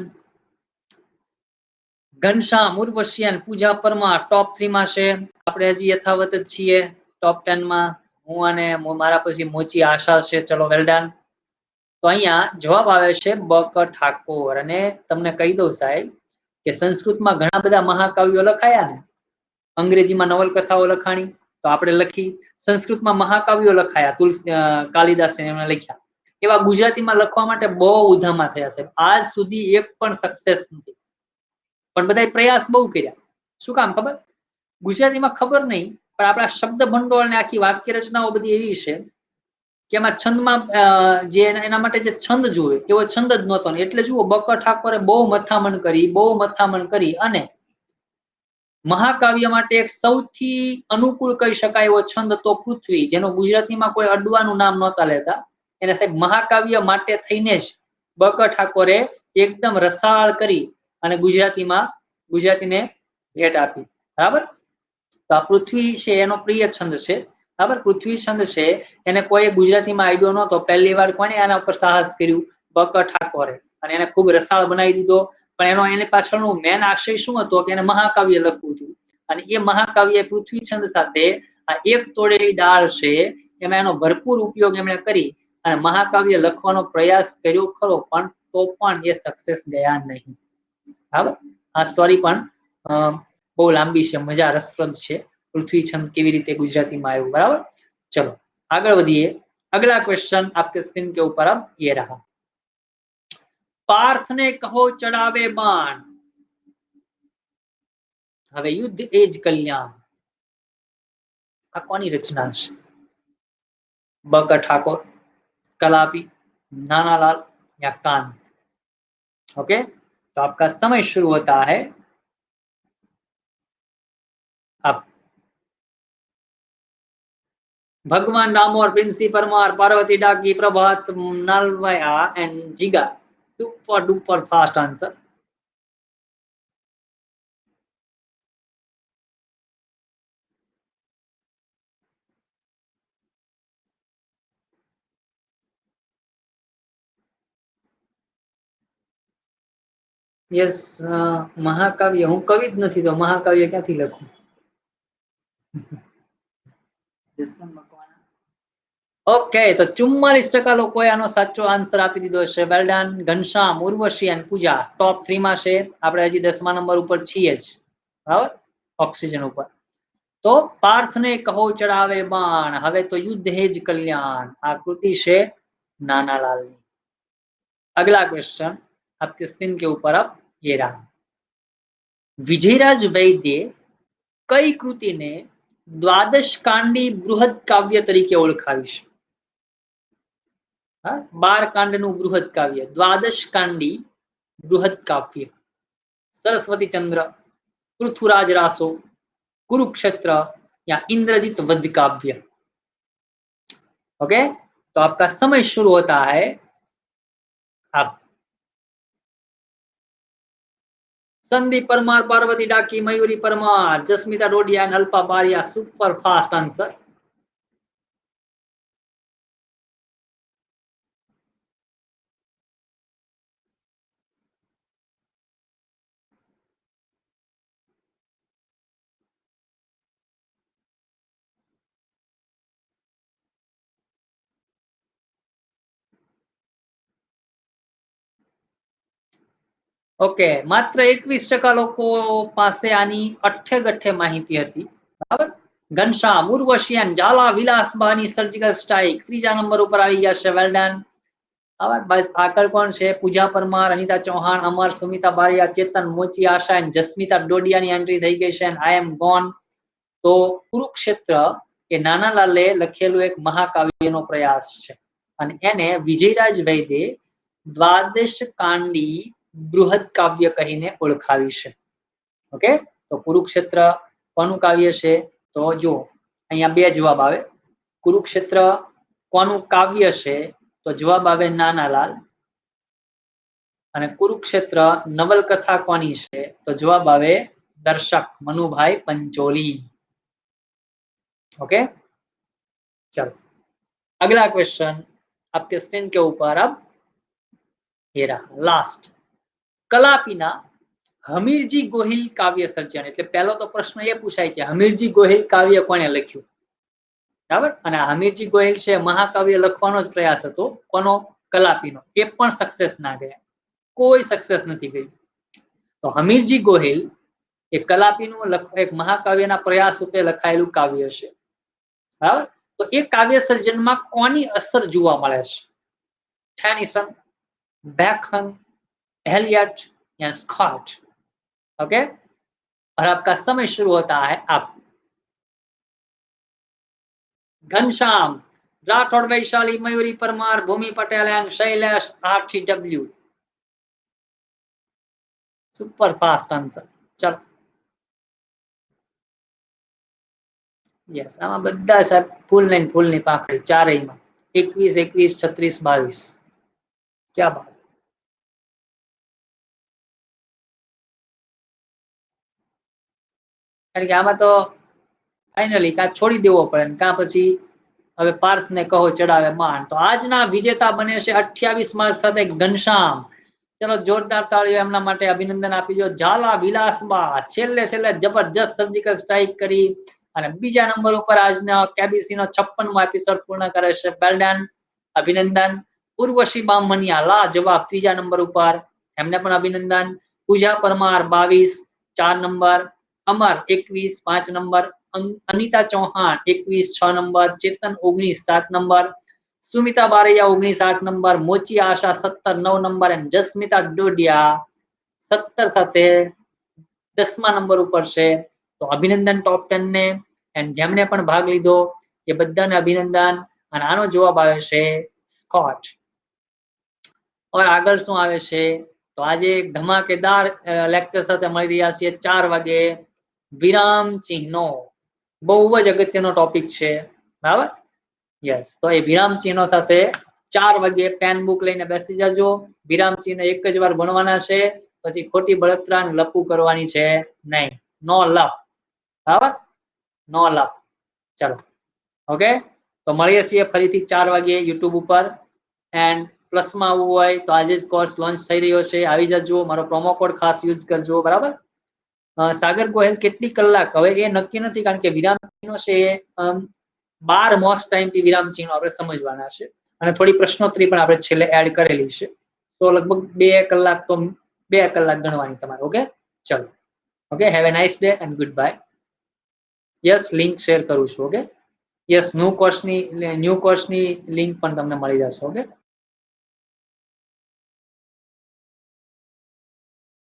ઘનશ્યામ ઉર્વશી અને પૂજા પરમાર ટોપ 3 માં છે આપણે હજી યથાવત જ છીએ ટોપ 10 માં હું અને મારા પછી મોચી આશા છે ચલો વેલ ડન તો અહીંયા જવાબ આવે છે બ ક ઠાકોર અને તમને કહી દઉં સાહેબ કે સંસ્કૃતમાં ઘણા બધા મહાકાવ્યો લખાયા ને અંગ્રેજીમાં નવલકથાઓ લખાણી તો આપણે લખી સંસ્કૃતમાં મહાકાવ્યો લખાયા તુલસી કાલિદાસે એમણે લખ્યા એવા ગુજરાતીમાં લખવા માટે બહુ ઉધામા થયા છે આજ સુધી એક પણ સક્સેસ નથી પણ બધાએ પ્રયાસ બહુ કર્યા શું કામ ખબર ગુજરાતીમાં ખબર નહીં પણ આપણા શબ્દ ભંડોળ ને આખી વાક્ય રચનાઓ બધી એવી છે કે એમાં છંદમાં જે એના માટે જે છંદ જોવે એવો છંદ જ નહોતો એટલે જુઓ બક ઠાકોરે બહુ મથામણ કરી અને મહાકાવ્ય માટે એક સૌથી અનુકૂળ કહી શકાય એવો છંદ તો પૃથ્વી જેનો ગુજરાતીમાં કોઈ અડવાનું નામ નહોતા લેતા એને સાહેબ મહાકાવ્ય માટે થઈને જ બક ઠાકોરે એકદમ રસાળ કરી અને ગુજરાતીને ભેટ આપી બરાબર તો આ પૃથ્વી છે એનો પ્રિય છંદ છે બરાબર પૃથ્વી છંદ છે એને કોઈ ગુજરાતીમાં આઈડિયો નહોતો પહેલી વાર કોને આના ઉપર સાહસ કર્યું બક ઠાકોરે અને એને ખૂબ રસાળ બનાવી દીધો પણ એની પાછળનું મેન આશય શું હતો કે એને મહાકાવ્ય લખવું હતું અને એ મહાકાવ્ય પૃથ્વી છંદ સાથે આ એક તોડેલી डाळ છે એમાં એનો ભરપૂર ઉપયોગ એમણે કરી અને મહાકાવ્ય લખવાનો પ્રયાસ કર્યો ખરો પણ તો પણ એ સક્સેસ ગયા નહીં બરાબર આ સ્ટોરી પણ બહુ લાંબી છે મજા રસપ્રદ છે पृथ्वी छंद केवी रीते गुजराती में आयु बराबर चलो आगे बढ़िए अगला क्वेश्चन आपके स्क्रीन के ऊपर अब ये रहा पार्थ ने कहो चढ़ावे बाण हवे युद्ध एज कल्याण आ कोनी रचना है बक ठाकुर कलापी नानालाल या कान ओके तो आपका समय शुरू होता है अब Bhagwan Damor Princy Parmar Parvati Daki Prabhat Nalvaya and Jiga super duper fast answer yes महाकाव्य हूँ कवि ज नथी तो महाकाव्य क्यांथी लखूं ओके तो 44% लोकोए आनो साचो आंसर आपी दीधो छे well done Ghanshyam Urvashi and Pooja top 3 માં છે આપણે હજી 10મા નંબર ઉપર છીએ જ બરાબર ઓક્સિજન ઉપર તો પાર્થને કહો ચડાવે બાણ હવે તો યુદ્ધ હે જ કલ્યાણ આ કૃતિ છે નાનાલાલની अगला क्वेश्चन आपके स्क्रीन के ऊपर अब ये रहा विजयराज वैद्य कई कृति ने द्वादश कांडी बृहद काव्य तरीके ओळखावी छे 12 कांडનું बृहद काव्य द्वादश कांडी बृहद काव्य सरस्वती चंद्र पृथुराज रासो कुरुक्षेत्र या इंद्रजित वध काव्य ओके तो आपका समय शुरू होता है अब संदीप परमार पार्वती डाकी मयूरी परमार जस्मिता डोडिया अल्पा बारिया सुपर फास्ट आंसर ઓકે, માત્ર 21% લોકો પાસે આની અઠ્ઠે ગઠ્ઠે માહિતી હતી, બરાબર. ઘનશ્યામ, ઉર્વશિયન, ઝાલા, વિલાસબાની સર્જિકલ સ્ટ્રાઇક ત્રીજા નંબર ઉપર આવી ગયા છે. Well done. બસ આગળ કોણ છે? પૂજા પરમાર, અનિતા ચૌહાણ, અમર, સુમિતા બારિયા, ચેતન, મોચી, આશા એન્ડ જસ્મિતા ડોડિયાની એન્ટ્રી થઈ ગઈ છે. આઈ એમ ગોન. તો કુરુક્ષેત્ર એ નાનાલાલે લખેલું એક મહાકાવ્યનો પ્રયાસ છે અને એને વિજયરાજ વૈદે દ્વાદશ કાંડી બૃહદ કાવ્ય કહીને ઓળખાવી છે. ઓકે, તો કુરુક્ષેત્ર કોનું કાવ્ય છે? તો જો અહીંયા બે જવાબ આવે. કુરુક્ષેત્ર કોનું કાવ્ય છે? તો જવાબ આવે નાનાલાલ. અને કુરુક્ષેત્ર નવલકથા કોની છે? તો જવાબ આવે દર્શક મનુભાઈ पंचोली. ओके, चलो अगला क्वेश्चन आपके स्क्रीन के ऊपर अब ये रहा लास्ट. कलापीना हमीरजी गोहिल काव्य सर्जन. એટલે પહેલો તો પ્રશ્ન એ પૂછાય કે હમીરજી ગોહિલ કાવ્ય કોણે લખ્યું, બરાબર. અને હમીરજી ગોહિલ છે મહાકાવ્ય લખવાનો જ પ્રયાસ હતો કોનો? કલાપીનો. એ પણ સક્સેસ ના ગયા, કોઈ સક્સેસ નથી ગઈ. તો હમીરજી ગોહિલ એ કલાપીનું એક મહાકાવ્યના પ્રયાસ રૂપે લખાયેલું કાવ્ય છે, બરાબર. તો એ કાવ્ય સર્જનમાં કોની અસર જોવા મળે છે? ટેનિસન, બેકન, एलियट या स्कॉट. ओके, और आपका समय शुरू होता है अब. Ghanshyam, Rathod, Vaishali, Mayuri Parmar, Bhumi Patel and Shailesh RTW. Super fast answer. चलो यस, આમાં બધા સાહેબ ફૂલની પાંખડી ચારેયમાં 21, 21, 36, 22. क्या बात. કારણ કે આમાં તો ફાઇનલી કાં છોડી દેવો પડે કાં પછી હવે પાર્થને કહો ચડાવે માન. તો આજના વિજેતા બને છે 28 માર્ક સાથે ઘનશ્યામ. ચલો જોરદાર તાળીઓ એમના માટે, અભિનંદન આપી દો. ઝાલા વિલાસબા છેલ્લે જબરજસ્ત સર્જિકલ સ્ટ્રાઇક કરી અને બીજા નંબર ઉપર આજના કેબીસી નો 56મો એપિસોડ પૂર્ણ કરે છે. વેલ ડન, અભિનંદન. ઉર્વશી બામણિયા લા જવાબ ત્રીજા નંબર ઉપર, એમને પણ અભિનંદન. પૂજા પરમાર 22 4 નંબર, અમર 21 5 નંબર, अनिता चौहान 21 6 नंबर, चेतन 19 7 नंबर, सुमिता बारैया 19 8 नंबर, मोची आशा 17 9 नंबर एंड जस्मिता डोडिया 17 સાથે 10મા નંબર ઉપર છે. તો અભિનંદન ટોપ 10 ને એન્ડ જેમને પણ ભાગ લીધો એ બધાને અભિનંદન. અને આનો જવાબ આવે છે સ્કોટ. और આગળ શું આવે છે? તો આજે એક ધમાકેદાર લેક્ચર સાથે મળી રહ્યા છીએ 4 વાગે. વિરામ ચિહ્નો બહુ જ અગત્યનો ટોપિક છે, બરાબર. યસ, તો એ વિરામ ચિહ્નો સાથે 4 વાગે પેન બુક લઈને બેસી જાજો. વિરામ ચિહ્ન એક જ વાર ભણવાના છે, પછી ખોટી બળતરા લપુ કરવાની છે નહીં. નો લપ, બરાબર, નો લપ. ચલો ઓકે, તો મળીએ છીએ ફરીથી 4 વાગે યુટ્યુબ ઉપર. એન્ડ પ્લસમાં આવવું હોય તો આજે જ કોર્સ લોન્ચ થઈ રહ્યો છે, આવી જજો. મારો પ્રોમો કોડ ખાસ યુઝ કરજો, બરાબર. સાગર ગોહેલ કેટલી કલાક, હવે એ નક્કી નથી કારણ કે વિરામ ચિહ્નો છે 12 મોસ્ટ ટાઈમથી વિરામ ચિહ્નો આપણે સમજવાના છે અને થોડી પ્રશ્નોત્તરી પણ આપણે છેલ્લે એડ કરેલી છે. તો લગભગ 2 કલાક તો 2 કલાક ગણવાની તમારે. ઓકે, ચલો. Okay, have a nice day and good bye. Yes, link share કરું છું. ઓકે, યસ, ન્યૂ કોર્સની લિંક પણ તમને મળી જશે. ઓકે.